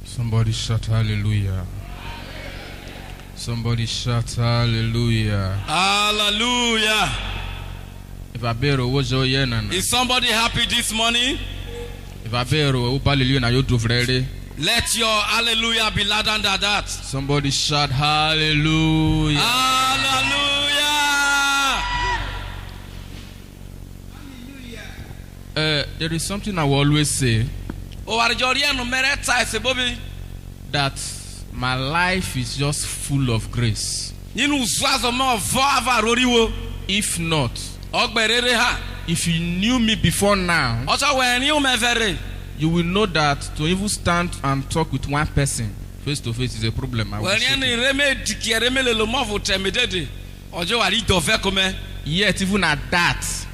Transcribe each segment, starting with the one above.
Somebody shout hallelujah. Somebody shout hallelujah. Hallelujah. Is somebody happy this morning? Let your hallelujah be louder than that. Somebody shout hallelujah. Hallelujah. There is something I will always say, that my life is just full of grace. If not, if you knew me before now, you will know that to even stand and talk with one person face to face is a problem. Yet even at that,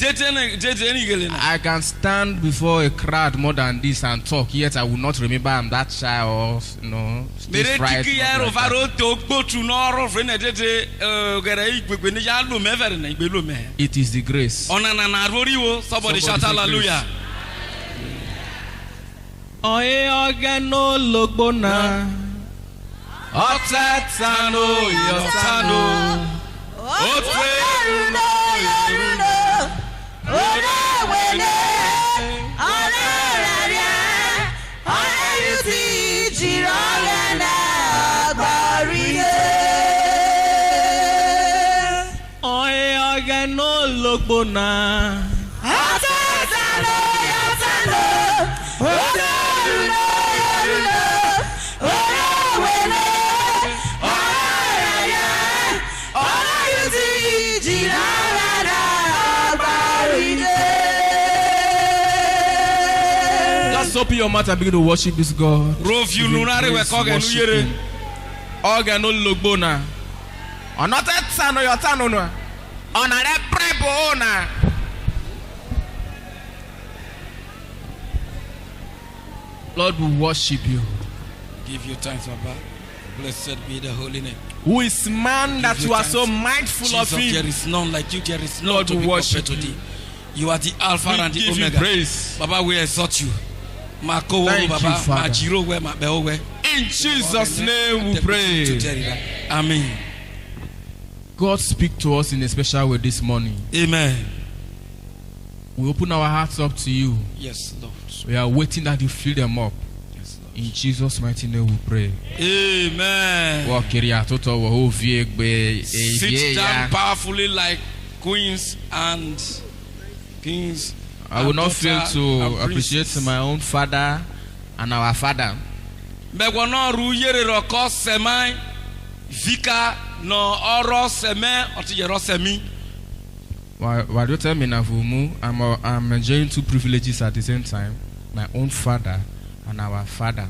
I can stand before a crowd more than this and talk, yet I will not remember I'm that shy or stage fright. It is the grace. Somebody shout hallelujah. Oye ogeno logbona otetano yotano Oteruno yoruno Orewele Oreraria Oreyuti Jirogana Agbariye Oye ogeno logbona Otetano yotano Oteruno yoruno Orewele Oreraria Oreyuti Jirogana Agbariye. Just open your mouth and begin to worship this God. Worship him. Ogeno logbona onotetano yotano no onare prebo na. Lord, we worship you. Give you thanks, Papa. Blessed be the holy name. Who is man that you are so mindful Jesus, of him? there is none like you. There is none Lord, to we be worship compared to you. thee. You are the Alpha We and the give you Omega. praise. Baba, we exalt you. Thank you, Father. In Jesus' name we pray. Amen. God speak to us in a special way this morning. Amen. We open our hearts up to you. Yes, Lord. We are waiting that you fill them up. Yes, Lord. In Jesus' mighty name we pray. Amen. Sit down powerfully like queens and kings. I will not fail to appreciate my own father and our father. I'm enjoying two privileges at the same time. My own father and our father.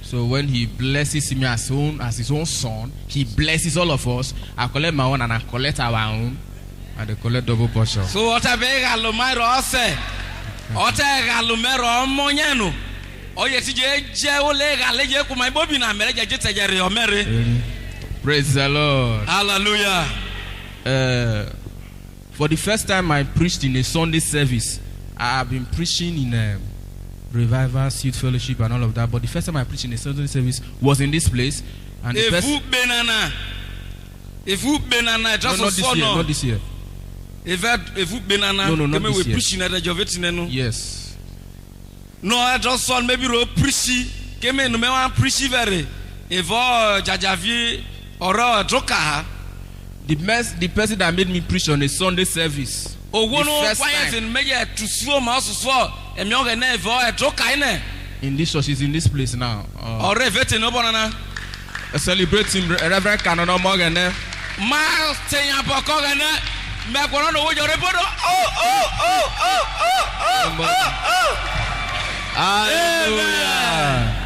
So when he blesses me as his own son, he blesses all of us. I collect my own and I collect our own. And they collect double portion. So what I beg Alomiro say, what I Alomero Moniano. Oh, yes, Praise the Lord. Hallelujah. For the first time I preached in a Sunday service. I have been preaching in revival, youth fellowship and all of that. But the first time I preached in a Sunday service was in this place. And the first... not this year. No, not this year. Yes. No, I just saw maybe preachy. Came in no one preachy very. Evo Jajavi or Droka. The person that made me preach on a Sunday service. Oh, one quiet in Major to slow mouse for a young and never a Droka in this church is in this place now. Or Revetin no banana. Celebrating Reverend Canon Morgan. Miles saying about Cogan. Hallelujah.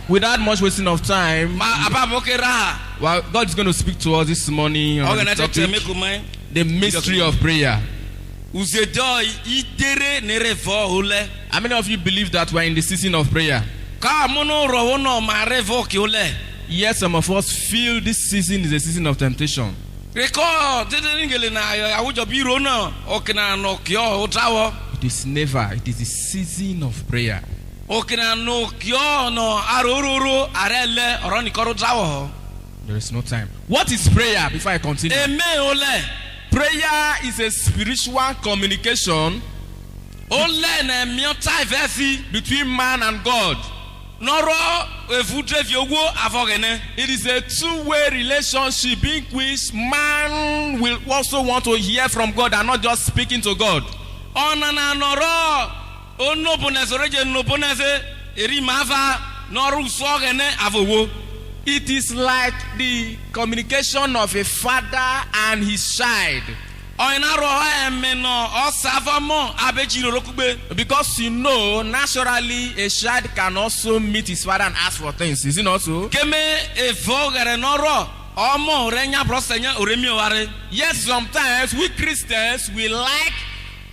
Without much wasting of time, well, God is going to speak to us this morning on the topic, the mystery of prayer. How many of you believe that we're in the season of prayer? Yes, some of us feel this season is a season of temptation. Record didn't get in I would be rona okina no kyo otawo. It is never. It is the season of prayer. Okina no kyo no arororo arele oroni koro tawo. There is no time. What is prayer? Before I continue. Eme ole. Prayer is a spiritual communication Ole na miota vefi between man and God. Noro efutre fiogo afogene. It is a two-way relationship in which man will also want to hear from God and not just speaking to God. Onana noro onobonese reje nobonese eri mafa noru sogene avowo. It is like the communication of a father and his child. Because you know, naturally, a child can also meet his father and ask for things. Is it not so? Yes, sometimes we Christians, we like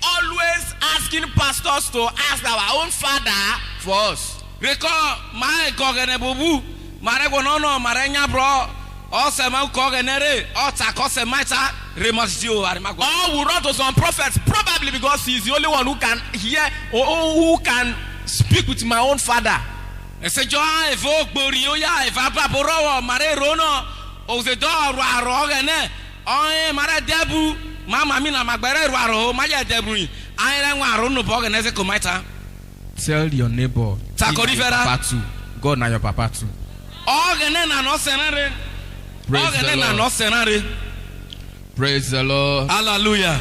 always asking pastors to ask our own father for us. Or we run to some prophets, probably because he's the only one who can hear or who can speak with my own father. Tell your neighbor, God na your papa too. Praise the Lord. Hallelujah.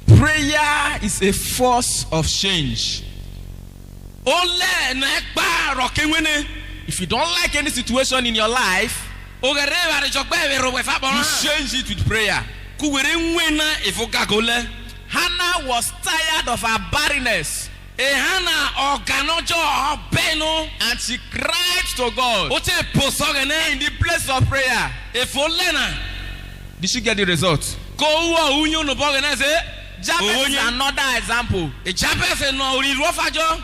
Prayer is a force of change. If you don't like any situation in your life, you change it with prayer. Hannah was tired of her barrenness. And she cried to God in the place of prayer. Did she get the result? Jabez is another example.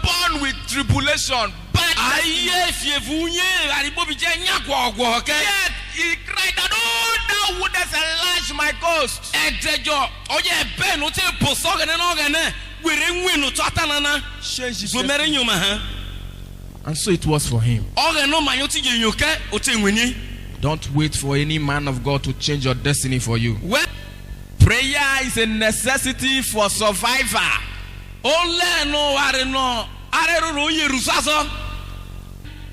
Born with tribulation, bad yet he cried that, oh, thou wouldest enlarge my coast. And so it was for him. Don't wait for any man of God to change your destiny for you. Well, prayer is a necessity for survival.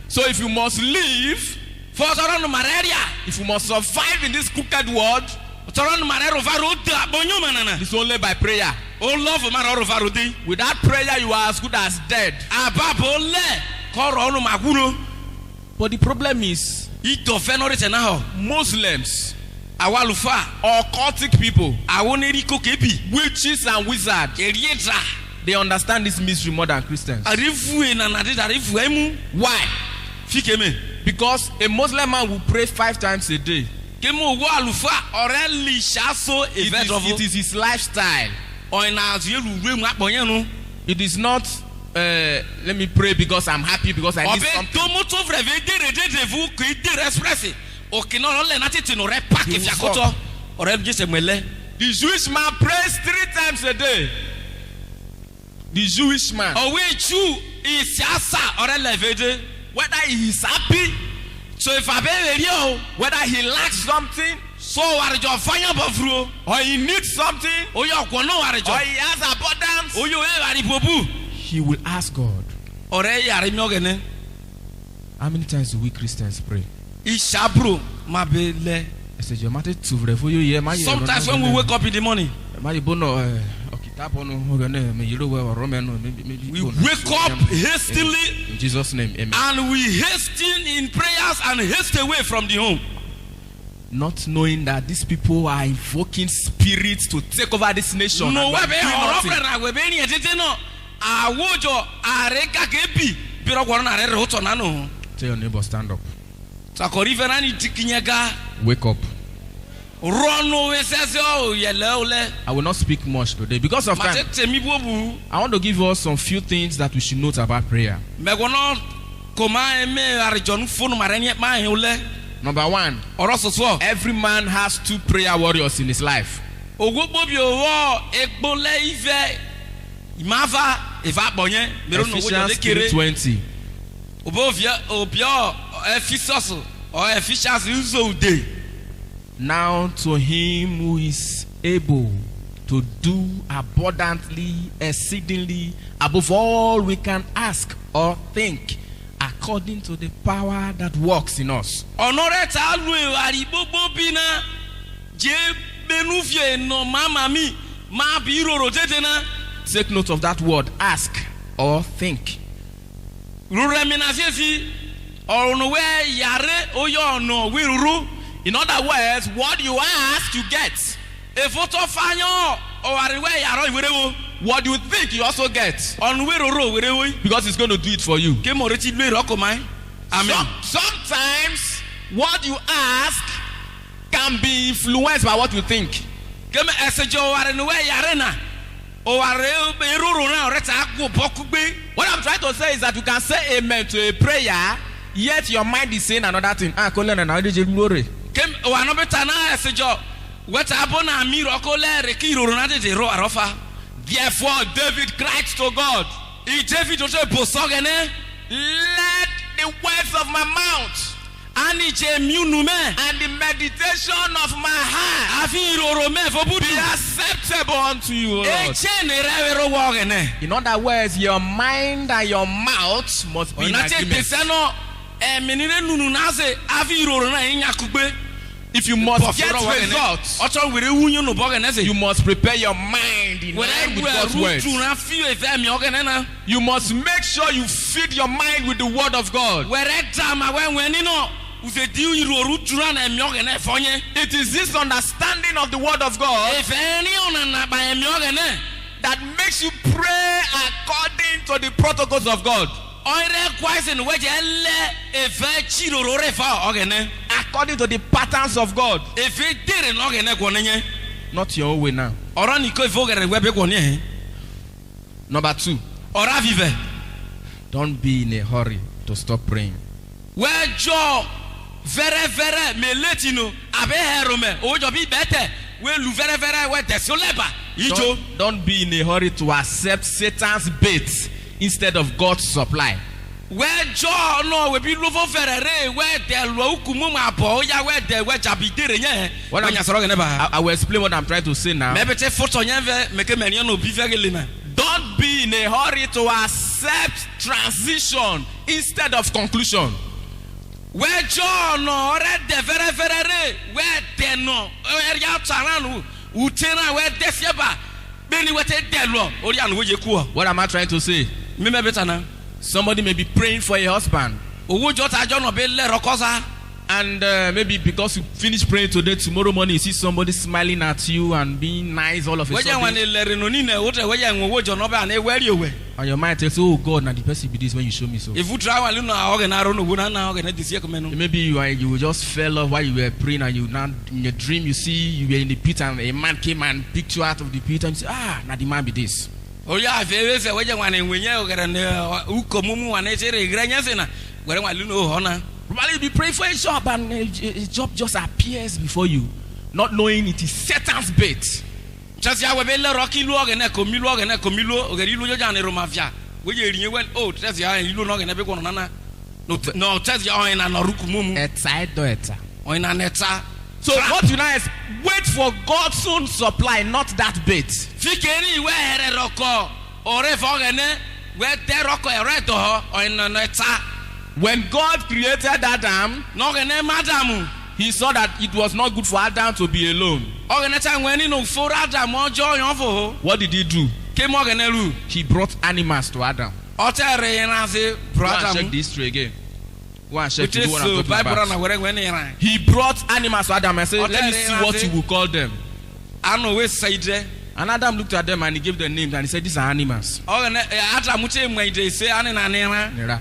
So if you must live, if you must survive in this crooked world, it's only by prayer. Without prayer, you are as good as dead. But the problem is, Muslims, occultic people, witches and wizards, they understand this mystery more than Christians. Why? Because a Muslim man will pray 5 times a day. It is his lifestyle. It is not let me pray because I'm happy, because I need something. The Jewish man prays 3 times a day. The Jewish man, whether he is happy, whether he lacks something, or he needs something, or he has abundance, he will ask God. How many times do we Christians pray? Sometimes when we wake up in the morning, we wake up hastily in Jesus' name, amen. And we hasten in prayers and haste away from the home, not knowing that these people are invoking spirits to take over this nation. No, tell your neighbor, stand up. Wake up. I will not speak much today because of time. I want to give us some few things that we should Number one, ọ̀rọ̀ sọ̀sọ̀. every man has 2 prayer warriors in his life. Ogwogbo bi owó egbólẹ̀ ìfẹ́ ìmáfa ìfàgbọ̀nyẹ́ mẹ́rin ní owó jọ Ephesians lékeré. 3:20. Òbó òbíọ́ Ephesus or Ephesians Uzode. Now to him who is able to do abundantly, exceedingly, above all we can ask or think, according to the power that works in us. Ọ̀nà rẹ̀ ta lu ìwàrí gbogbo bí náà jẹ́ benufie nọ màmá mi máa bí rorò tètè náà. Take note of that word, ask or think. Rúrẹ́ mi náà fífi ọ̀rùn wẹ́ yàrá oyè ọ̀nà wíwúrú. In other words, what you ask, you get. Èfótó fáyán ọ̀wàrí wẹ́ yàrá ìwéréwó. What you think, you also get. Ọ̀nù wéròrò ìwéréwó. Because it's going to do it for you. Ké mo retí lóye rọ́kọ̀ máa. Amen. Sometimes what you ask can be influenced by what you think. Ké mi ẹsẹ̀jọ ọ̀wàrí ni wẹ́ yàrá náà. Ọ̀wàrí ìrorò náà ọ̀rẹ́ ta kó bọ́kú gbé. What I'm trying to say is that you can say amen to a prayer, yet your mind is saying another thing. Ké ọ̀wà náà bẹ ta náà ẹsẹ̀jọ wẹ́ta abọ́ náà mi rọ́kọ̀ lẹ́ẹ̀rẹ̀ kí ìrorò náà tètè rọ àrọ́fà. Therefore, David cried to God, David tó ṣe bò sọ́gẹ̀nẹ́. let the words of my mouth Ani jẹ miunu mẹ́. and the meditation of my heart Àfi ìrorò mẹ́ fọ́ be búdù. acceptable unto you, O Lord. Eche ni rẹ̀ wẹ̀rọ wọ ọ̀gẹ̀nẹ̀. In other words, your mind and your mouth must be in Ọ̀nà tí agreement. tẹ̀sẹ̀ náà ẹ̀mí ni rẹ̀ nùnú náà ṣe àfi ìrorò náà yín yakugbe. If you must get results, Ọ̀tọ̀ wẹ̀rẹ̀ wúnyún nù bọ́gẹ̀nẹ̀ ṣe. you must prepare your mind in line Wẹ̀rẹ̀ with God's words. rútu náà fi ìfẹ́ mi ọ̀gẹ̀nẹ̀ náà. You must make sure you feed your mind with the word of God. Wẹ̀rẹ̀ dàmà wẹ̀wẹ̀ nínú. Ùfẹ̀ di ìrorò tura náà ẹ̀mí ọ̀gẹ̀nẹ̀ fọ́nyẹ́. It is this understanding of the word of God Ìfẹ́ ní ọ̀nà nàbà ẹ̀mí ọ̀gẹ̀nẹ̀. that makes you pray according to the protocols of God, Ọ̀rẹ́ kwáìsì ni wẹ́jẹ̀ lẹ́ ìfẹ́ tí ìrorò rẹ̀ fa ọ̀gẹ̀nẹ̀. according to the patterns of God, Ìfẹ́ dèrè náà ọ̀gẹ̀nẹ̀ kọ̀ níyẹn. not your own way now. Ọ̀rọ̀ nìkan ìfẹ́ ọ̀gẹ̀rẹ̀ wẹ́ bẹ́ kọ̀ níyẹn. Number 2, Ọ̀rọ̀ àfìfẹ́. don't be in a hurry to stop praying. Wẹ́jọ́ fẹ́rẹ́fẹ́rẹ́ mẹ́lẹ́tì nù àbẹ́ hẹ̀rù mẹ́ òwòjọ́ bí bẹ́tẹ̀ wẹ́ lu fẹ́rẹ́fẹ́rẹ́ wẹ́ tẹ̀sí lẹ́bà yíjó. Don't be in a hurry to accept Satan's bait instead of God's supply. Wẹ́jọ́ náà wẹ́ bí lófó fẹ́rẹ́ rẹ̀ wẹ́ tẹ̀ lọ ukù mú ma bọ̀ ó yá wẹ́ tẹ̀ wẹ́ jàbí dèrè yẹn. What Wọ́n I'm- yà sọ̀rọ̀ gẹ̀ nẹ́bà. I will explain what I'm trying to say now. Mẹ́bí tẹ fọ́tọ̀ yẹn fẹ́ mẹ́kẹ́ mẹ́rin náà bí fẹ́ gẹ́lẹ́ náà. Don't be in a hurry to accept transition instead of conclusion. Wẹ́jọ́ náà ọ̀rẹ́ dẹ̀ fẹ́rẹ́fẹ́rẹ́ rẹ̀ wẹ́ tẹ̀ nọ ẹ̀yà tàrán nù ùtẹ́ náà wẹ́ dẹ́sẹ̀ bá bẹ́ẹ̀ ni wẹ́ tẹ́ dẹ̀ lọ orí àná wọ́n yẹ kú ọ. What am I trying to say? Mímẹ́ bẹ́ẹ̀ tà náà. Somebody may be praying for a husband, Owó jọ ta jọ náà bẹ́ẹ̀ lẹ́rọ kọ́sá. and maybe because you finish praying today, tomorrow morning you see somebody smiling at you and being nice all of a Wẹ́jẹ̀ wọn sudden, ni lẹ́rìn nù nínú ẹ̀ wọ́n tẹ̀ wẹ́jẹ̀ ń owó jọ náà bẹ́ẹ̀ àná ewẹ́rì òwẹ̀. and your mind tells you, oh God, now the person be this when you show me so. Ìfútura wọn nínú àwọn ọ̀gẹ̀ náà ronú owó náà ọ̀gẹ̀ náà ti sí ẹ̀kọ́ mẹ́nu. Maybe you just fell off while you were praying, and you now in your dream you see you were in the pit and a man came and picked you out of the pit, and you say, now the man be this. Orí àfẹ́ ẹ̀fẹ́ wẹ́jẹ̀ wọn ni ìwẹ̀nyẹ́ ọ̀gẹ̀rẹ̀ ní ukọ̀ mímú wọn ní ṣeré ìgbẹ́rẹ́ yẹn sì nà wẹ́rẹ́ wọn nínú ọ̀họ́ náà. Probably you be praying for a job and a job just appears before you, not knowing it is Satan's bait. Chasi awo bɛ lɛrɔ k'i lu ɔgɛnɛ ko mi lu ɔgɛrɛ ilu jɔjan ne roma fia wòye eri nye wɛl o chasi awo ilu n'ɔgɛnɛ bɛ kɔnɔ nana no chasi awo ɔyina nɔruku mumu ɔyina nɛta. So what you now is wait for God's own supply, not that bait. Fikeri wɛ hɛrɛ rɔkɔ ɔrɛ fɔ ɔgɛnɛ wɛ tɛ rɔkɔ ɛrɛ tɔ hɔ ɔyina nɛta. When God created Adam, N'ɔgɛnɛ madamu he saw that it was not good for Adam to be alone. ɔgɛnɛ ta ŋwɛni no fora adamu ɔjɔ yɔn fo What did he do? kemu ɔgɛnɛ lu He brought animals to Adam. ɔtɛ rɛ yɛn se Go bro and check adamu the history again. Go and check ute the one I'm so talking baibura about. na wɛrɛ ŋwɛni yɛn. He brought animals to Adam and said, Okay, let me see what you will call them. Ano we sayidɛ. And Adam looked at them and he gave them names and he said, these are animals. ɔgɛnɛ adamu tɛ ŋmɛ ide se ani na nira.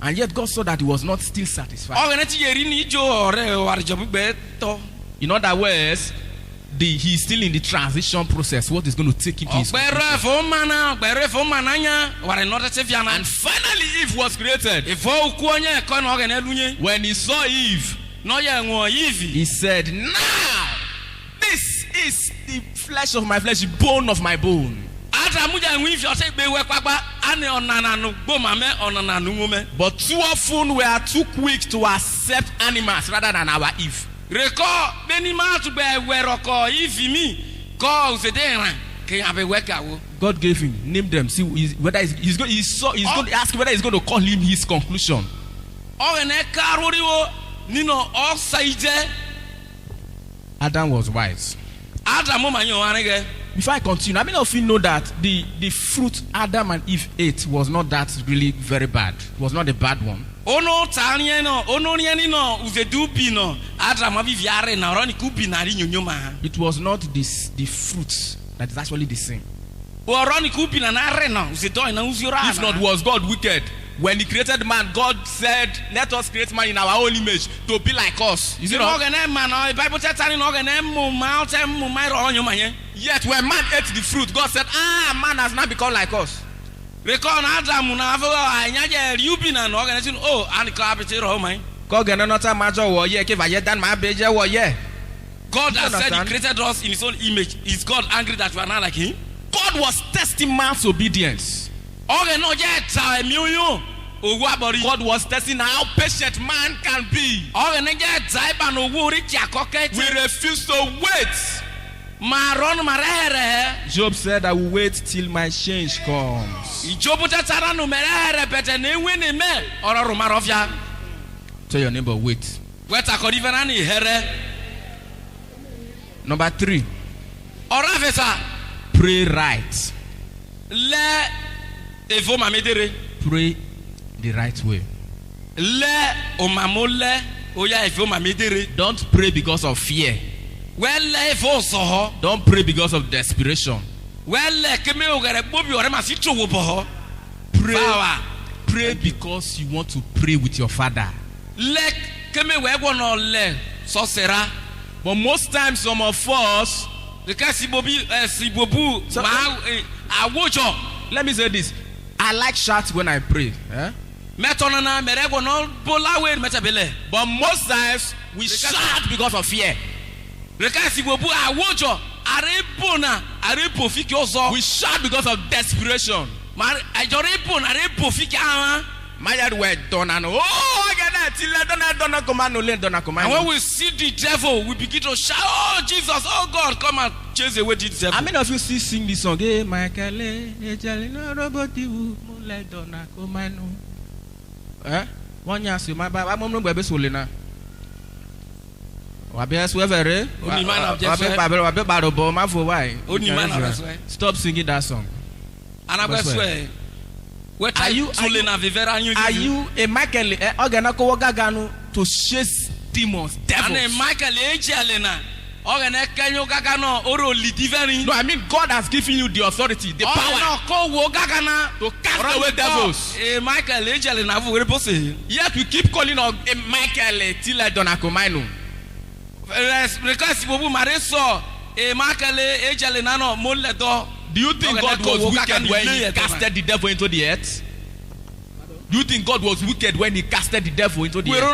And yet God saw that he was not still satisfied. ɔgɛnɛ ti yɛri ni ijo ɔrɛ warijɔbu gbɛ tɔ. In other words, he's still in the transition process. What is going to take him to his ɔgbɛrɛ fo mana nya wari nɔtɛ se fiana. And finally Eve was created. Ifɔ oku ɔnyɛ ɛkɔ na ɔgɛnɛ lu nye. When he saw Eve, no ye ngo yivi. He said, now this is the flesh of my flesh, bone of my bone. Adam muja yivi o se gbe we papa ane onana no gboma me onana no ngume. But too often we are too quick to accept animals rather than our Eve. Reko beni ma tu be weroko yivi mi ko usedera ke abe wekawo. God gave him, name them, see whether he's going to ask whether he's going to call him his conclusion. Adam was wise. Before I continue, how many of you know that the fruit Adam and Eve ate was not that really very bad? It was not a bad one. It was not the fruit that is actually the sin. If not, was God wicked? When he created man, God said, let us create man in our own image to be like us. Is it not? Yet when man ate the fruit, God said, man has not become like us. God has said he created us in his own image. Is God angry that we are not like him? God was testing man's obedience. God was testing how patient man can be. We refuse to wait. Job said, I will wait till my change comes. Tell your neighbor, wait. Number 3. Pray right. Pray the right way. Don't pray because of fear. Don't pray because of desperation. Pray because you want to pray with your father. But most times some of us, let me say this. I like shouts when I pray. But most times we shout because of fear. We shout because of desperation. And when we see the devil, we begin to shout, oh Jesus, oh God, come and chase away the devil. How many of you still sing this song? Hey, Michael, one year, my Bible, stop singing that song. Are you a Michael to chase demons, devils? No, I mean God has given you the authority, the power to cast away devils. Yet we keep calling on a Michael till I don't know. Do you think God was wicked when he casted the devil into the earth? Do you think God was wicked when he casted the devil into the earth?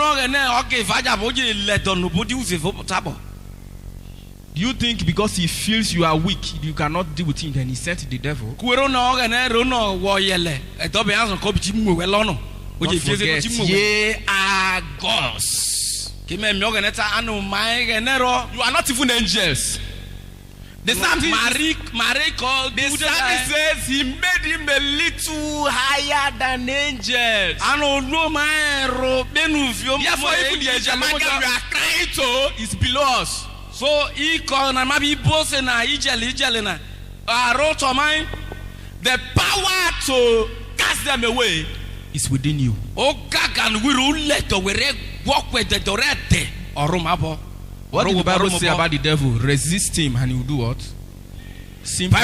Do you think because he feels you are weak, you cannot deal with him, then he sent the devil? Don't forget, ye are gods. You are not even angels. The psalmist says he made him a little higher than angels. Therefore, even the angel we are crying to is below us. So the power to cast them away is within you. What did the Bible say about the devil? Resist him and he will do what? Simple.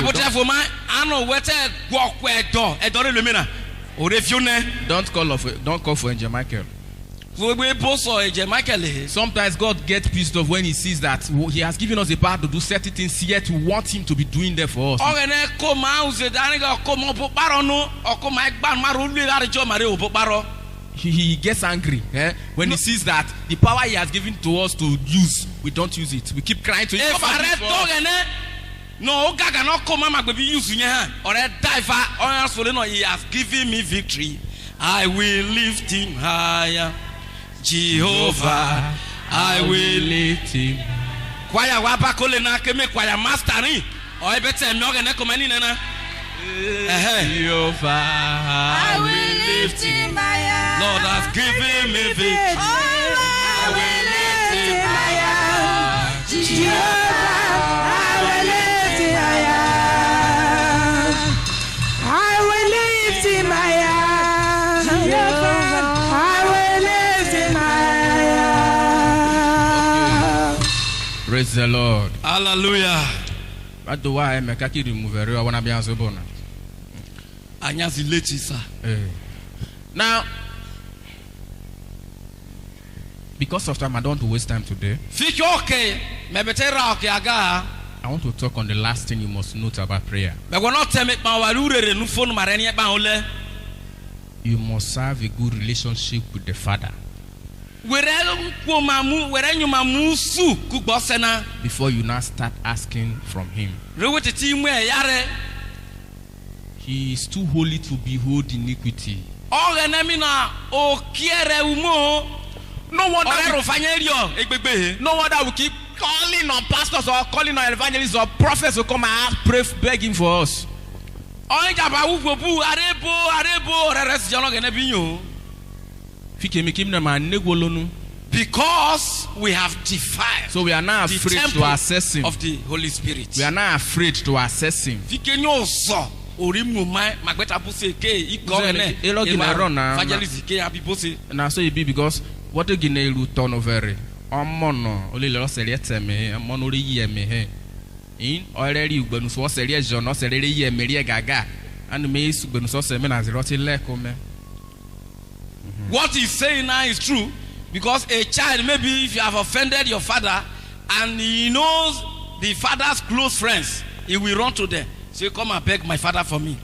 Don't call for Angel Michael. Sometimes God gets pissed off when he sees that he has given us the power to do certain things, yet we want him to be doing them for us. he gets angry when he sees that the power he has given to us to use, we don't use it. We keep crying to him. No, Gaga no come mama be use nya or a diver or so no, he has given me victory. I will lift him higher. Jehovah, I will lift him. Kwaya wapa kole na keme kwaya mastering. O better me ogene komani na. Jehovah, I will lift him higher. Lord has given me victory. I will lift him higher. Jehovah, I will lift him higher. I will lift him higher. Jehovah, I will lift him higher. praise the Lord. Hallelujah. But the why me kaki remove I wanna be answer bona. Anyazi leti sir. Now, because of time, I don't want to waste time today. Okay, I want to talk on the last thing you must note about prayer. You must have a good relationship with the Father before you now start asking from Him. He is too holy to behold iniquity. No wonder we keep calling on pastors or calling on evangelists or prophets to come and pray, begging for us. Because we have defied. So we are now afraid to access Him. Of the Holy Spirit. We are now afraid to access Him. Now so it be because what a guinea turn over. Only lost a letter me, a monori ye me. In already you been so serious, John, or Seria Maria Gaga, and May Subin so semen as rotty lecome. What he's saying now is true, because a child, maybe if you have offended your father and he knows the father's close friends, he will run to them. Say, come and beg my father for me.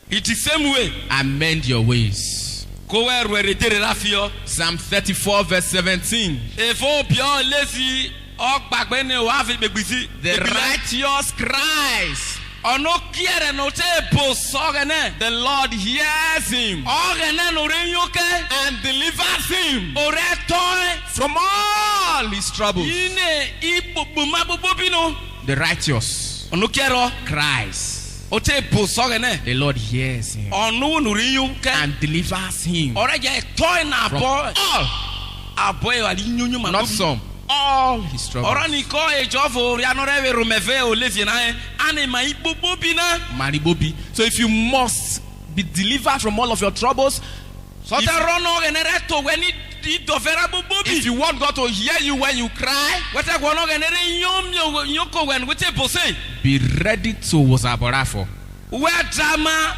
It is the same way. Amend your ways. Psalm 34 verse 17. The righteous cries. The Lord hears him and delivers him from all his troubles. The righteous cries. The Lord hears him and delivers him from all, not some, all his troubles. So if you must be delivered from all of your troubles, if you want God to hear you when you cry, be ready to wasaborafo. Wear drama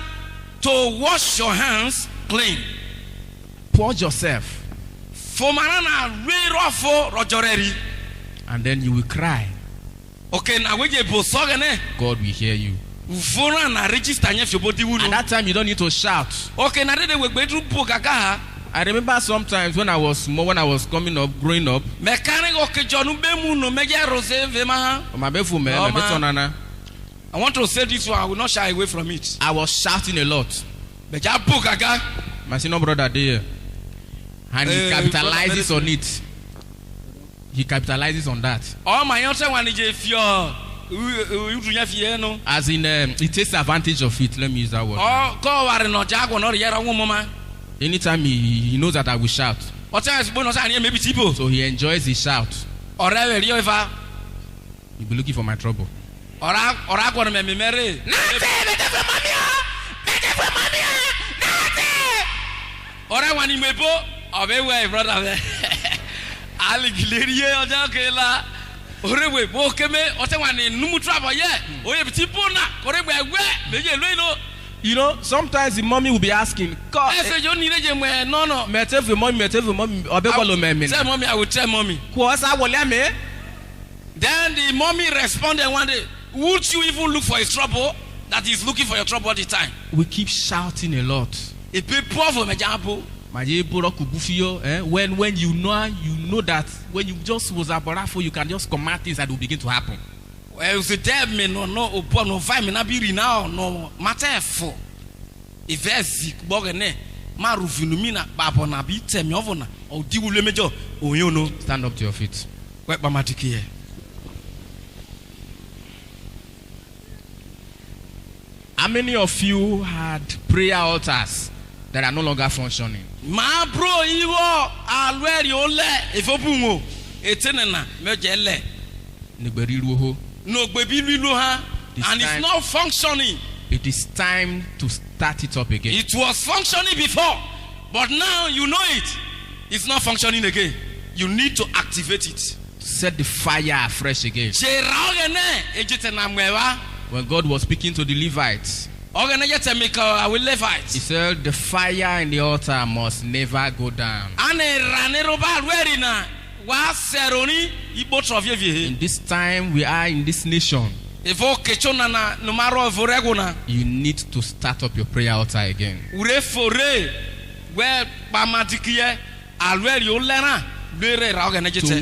to wash your hands clean. Purge yourself. And then you will cry. Okay, now we get God will hear you. At that time you don't need to shout. Okay, now I remember sometimes when I was small, when I was growing up. I want to say this one, I will not shy away from it. I was shouting a lot. My senior brother there, and he capitalizes on it. He capitalizes on that. As in, he takes advantage of it. Let me use that word. Anytime he knows that I will shout, so he enjoys his shout. He'll be looking for my trouble. You know, sometimes the mommy will be asking, God, no. Tell mommy, I will tell mommy. Then the mommy responded one day, would you even look for his trouble? That he's looking for your trouble all the time. We keep shouting a lot. Et puis pauvre me jambo. When you know that when you just was aborafo, you can just command things that will begin to happen. Well, the dead me no upon no 5 minutes be now no matter for. If there's bogene marufinumina babona bi temi ovona o diwule mejo oyin no. Stand up to your feet. Wait, Bamatiki. How many of you had prayer altars that are no longer functioning? Ma bro, iwo alweri ole ifobunwo etenena mejele Niberiruho. no gbebilu ha and it's not functioning. It is time to start it up again. It was functioning before, but now you know it. It's not functioning again. You need to activate it. Set the fire afresh again. When God was speaking to the Levites, he said the fire in the altar must never go down. In this time we are in this nation, you need to start up your prayer altar again. To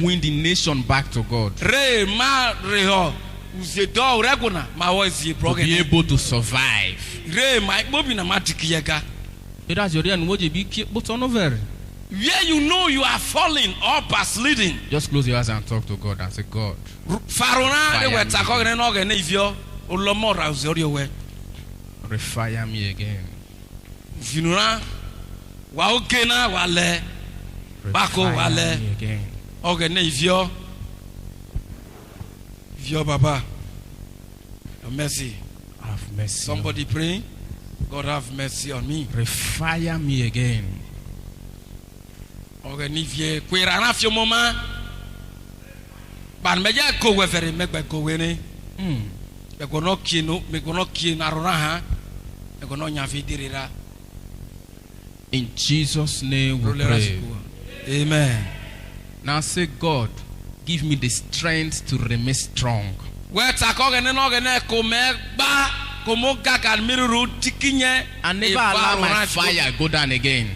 win the nation back to God. To be able to survive. Where you know you are falling or backsliding, just close your eyes and talk to God and say, God, refire me again. Refire me again. Baba, have mercy. Have mercy. Somebody praying, God have mercy on me. Refire me again. Organivie kwirana fio moma ban meja ko wefere megbe ko wene be ko no kinu me ko no kin arona ha e ko no nya fi dirira. In Jesus' name we pray. Amen. Now say, God, give me the strength to remain strong. And never allow my fire go down again.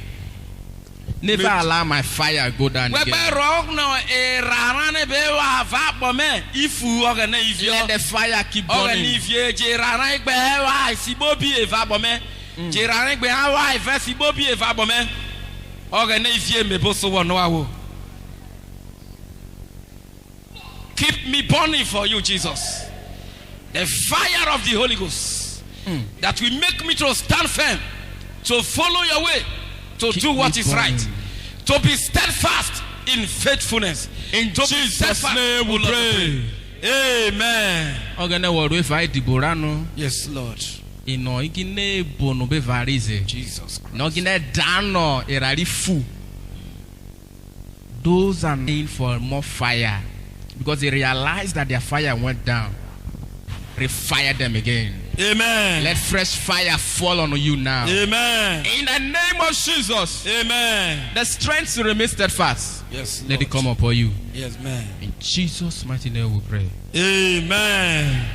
Never allow my fire go down again. Let the fire keep burning. Keep me burning for you, Jesus. The fire of the Holy Ghost that will make me to stand firm, to follow your way, to do what is right, to be steadfast in faithfulness. In Jesus' name we pray. Amen. Yes, Lord. Jesus Christ. Those are in for more fire because they realized that their fire went down. Refire them again. Amen. Let fresh fire fall on you now. Amen. In the name of Jesus. Amen. The strength to remain steadfast. Yes, let it come upon you. Yes, man. In Jesus' mighty name we pray. Amen.